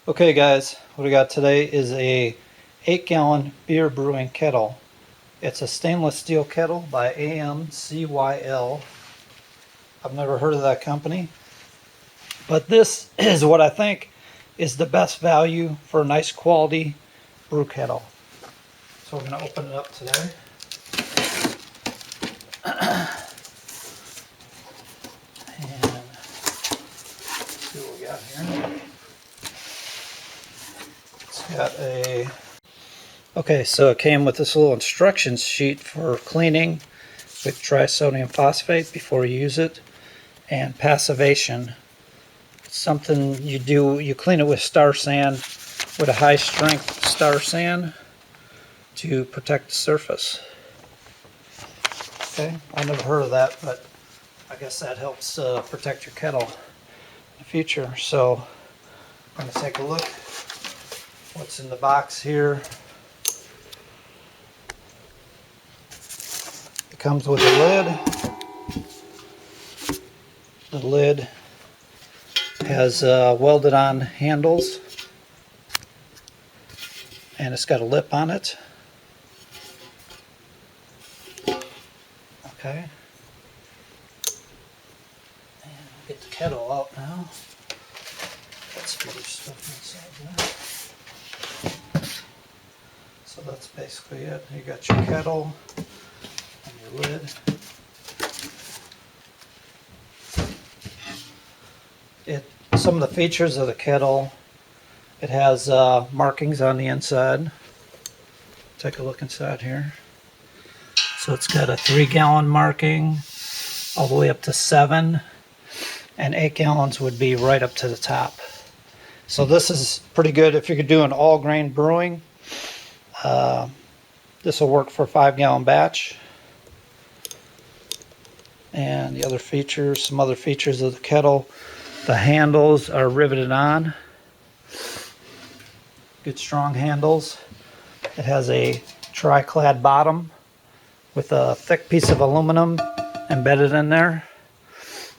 Okay guys, what we got today is a 8-gallon beer brewing kettle. It's a stainless steel kettle by AMCYL. I've never heard of that company, but this is what I think is the best value for a nice quality brew kettle. So we're going to open it up today. And see what we got here. It's got a... Okay, so it came with this little instructions sheet for cleaning with trisodium phosphate before you use it, and passivation. It's something you do, you clean it with star sand, with a high strength star sand to protect the surface. Okay, I never heard of that, but I guess that helps protect your kettle in the future. So I'm going to take a look what's in the box here. It comes with a lid. The lid has welded on handles, and it's got a lip on it. Okay. And I'll get the kettle out now. Let's get your stuff inside there. So that's basically it. You got your kettle and your lid. Some of the features of the kettle, it has markings on the inside. Take a look inside here. So it's got a 3-gallon marking all the way up to 7, and 8 gallons would be right up to the top. So this is pretty good if you're doing all grain brewing. This will work for a 5-gallon batch. And the other features, some other features of the kettle, the handles are riveted on. Good strong handles. It has a tri-clad bottom with a thick piece of aluminum embedded in there.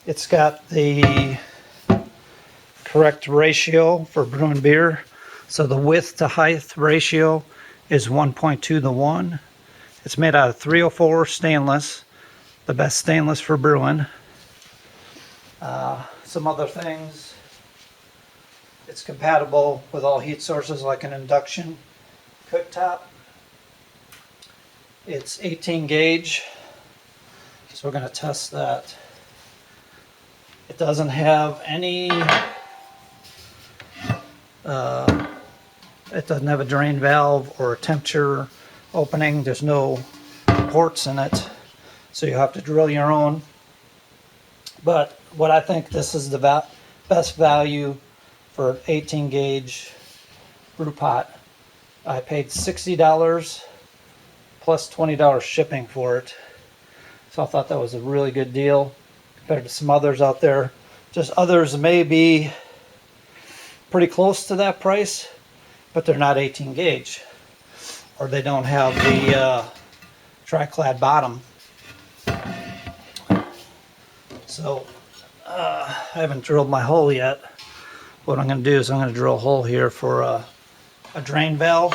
It's got the correct ratio for brewing beer. So the width to height ratio is 1.2 to 1. It's made out of 304 stainless, the best stainless for brewing. Some other things, it's compatible with all heat sources like an induction cooktop. It's 18 gauge, so we're going to test that. It doesn't have any, it doesn't have a drain valve or a temperature opening. There's no ports in it, so you have to drill your own. But what I think this is the best value for an 18 gauge brew pot. I paid $60 plus $20 shipping for it. So I thought that was a really good deal compared to some others out there. Just others may be pretty close to that price, but they're not 18 gauge, or they don't have the tri-clad bottom. So I haven't drilled my hole yet. What I'm going to do is I'm going to drill a hole here for a drain valve.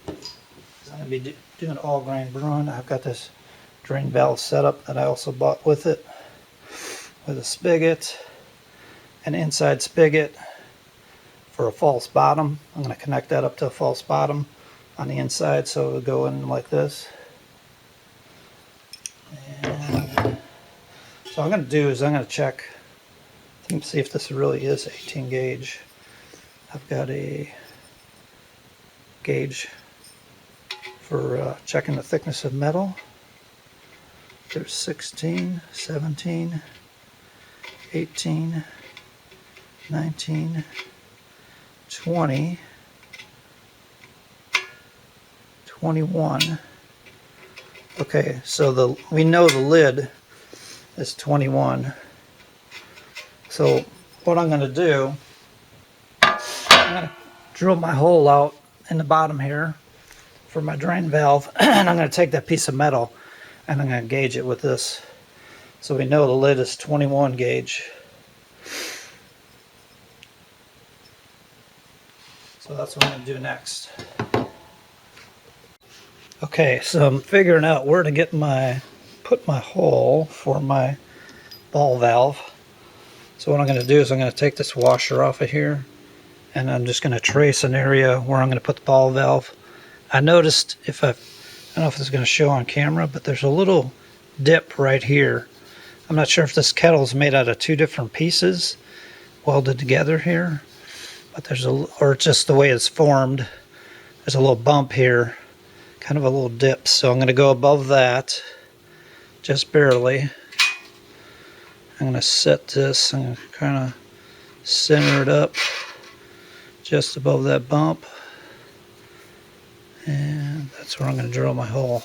I'm going to be doing all grain brewing. I've got this drain valve setup that I also bought with it, with a spigot, an inside spigot for a false bottom. I'm going to connect that up to a false bottom on the inside, so it'll go in like this. And so what I'm going to do is I'm going to check, see if this really is 18 gauge. I've got a gauge for checking the thickness of metal. There's 16, 17, 18, 19, 20, 21. Okay, so we know the lid is 21. So what I'm going to do, I'm going to drill my hole out in the bottom here for my drain valve, and I'm going to take that piece of metal and I'm going to gauge it with this. So we know the lid is 21 gauge. So that's what I'm going to do next. Okay, so I'm figuring out where to put my hole for my ball valve. So what I'm going to do is I'm going to take this washer off of here, and I'm just going to trace an area where I'm going to put the ball valve. I noticed I don't know if this is going to show on camera, but there's a little dip right here. I'm not sure if this kettle is made out of two different pieces welded together here, but or just the way it's formed. There's a little bump here, kind of a little dip. So I'm going to go above that, just barely. I'm going to set this, I'm going to kind of center it up just above that bump. And that's where I'm going to drill my hole.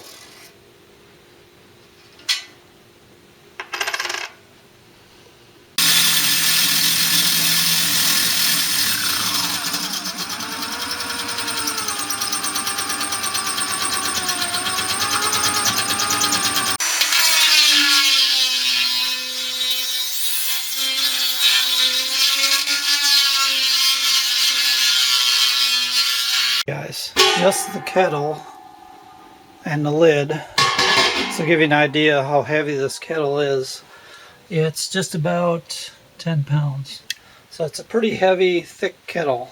Guys, just the kettle and the lid, to give you an idea how heavy this kettle is. It's just about 10 pounds. So it's a pretty heavy, thick kettle.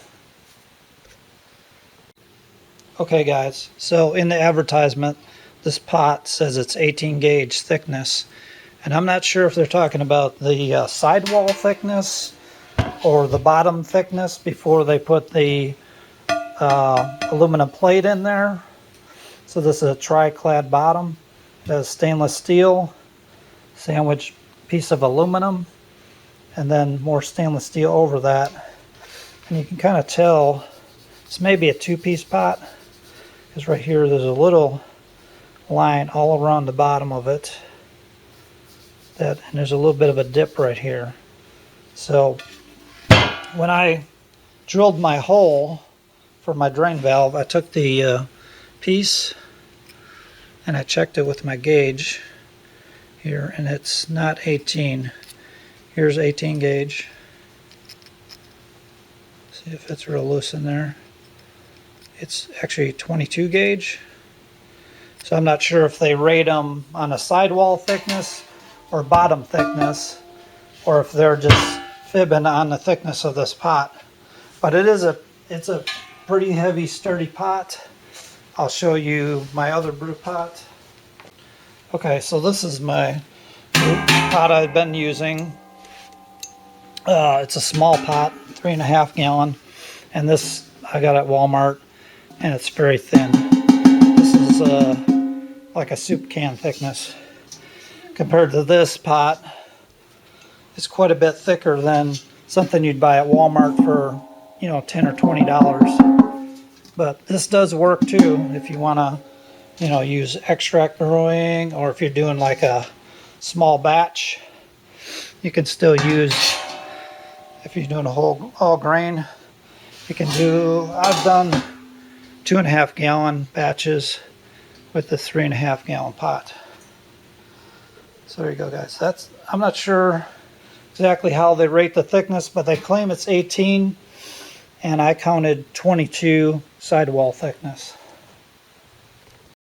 Okay guys, so in the advertisement, this pot says it's 18 gauge thickness. And I'm not sure if they're talking about the sidewall thickness or the bottom thickness before they put the aluminum plate in there. So this is a tri-clad bottom. It has stainless steel, sandwich piece of aluminum, and then more stainless steel over that. And you can kind of tell it's maybe a two-piece pot, because right here there's a little line all around the bottom of it, and there's a little bit of a dip right here. So when I drilled my hole for my drain valve, I took the piece and I checked it with my gauge here, and it's not 18. Here's 18 gauge. See if it's real loose in there. It's actually 22 gauge. So I'm not sure if they rate them on a sidewall thickness or bottom thickness, or if they're just fibbing on the thickness of this pot. But it's a pretty heavy, sturdy pot. I'll show you my other brew pot. Okay, so this is my pot I've been using. It's a small pot, 3.5 gallon, and this I got at Walmart, and it's very thin. This is like a soup can thickness. Compared to this pot, it's quite a bit thicker than something you'd buy at Walmart for, you know, $10 or $20. But this does work too if you want to, you know, use extract brewing, or if you're doing like a small batch. You can still use, if you're doing a whole all grain, you can do, I've done 2.5 gallon batches with the 3.5 gallon pot. So there you go guys. I'm not sure exactly how they rate the thickness, but they claim it's 18, and I counted 22 sidewall thickness.